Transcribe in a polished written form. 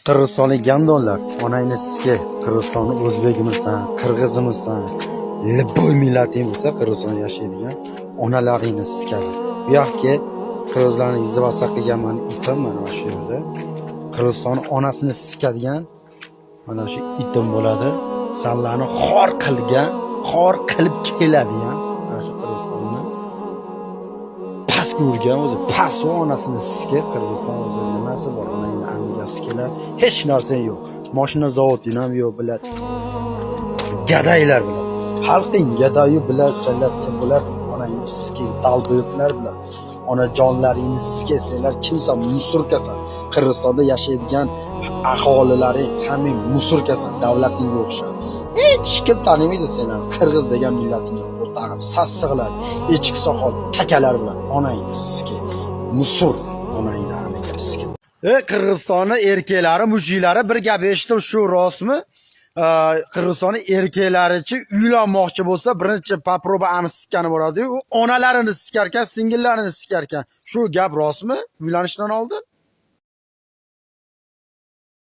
Qirg'izistonlik gandonlar onangni sizga Qirg'izistonni o'zbegimisan, qirg'izimisan, libboy millating bo'lsa Qirg'izistonda yashaydigan onalaringni siskadi. Bu yoqqa qirg'izlarni izvasa qilganman itim mana shu yerda. Qirg'iziston onasini siskadigan mana shu itim bo'ladi. Sanlarni xor qilgan, xor qilib keladigan mana shu Qirg'izistonni pastga urgan o'zi past onasini siskar Qirg'iziston o'zi nimasi bor onangni amigasi kelar hech narsa yo'q. Mashina zavoding ham yo'q bilan. Gadaylar bilan. Xalqing gadoyi bilan senlar kim bo'lar? Onangni siskar daldoyiblar bilan. Onajonlaringni siskasanglar kimsan musurkasan. Qirg'izistonda yashaydigan aholilaring hammang musurkasan, davlatingga o'xshab. Hech kim tanimaydi senlar. Qirg'iz degan millatingga qo'rqib, sassiqlar, echki soqol, kakalar bilan onangni siskar. Musur onangni amiga siskar. Qirg'izistonning erkeklari, mushiklari bir gap eshitdim, shu rostmi? Qirg'izistonning erkeklarichi uylanmoqchi bo'lsa, birinchi paproba ami sikkani boradi-yu, onalarini sikarkan, singillarini sikarkan. Shu gap rostmi? Uylanishdan oldin?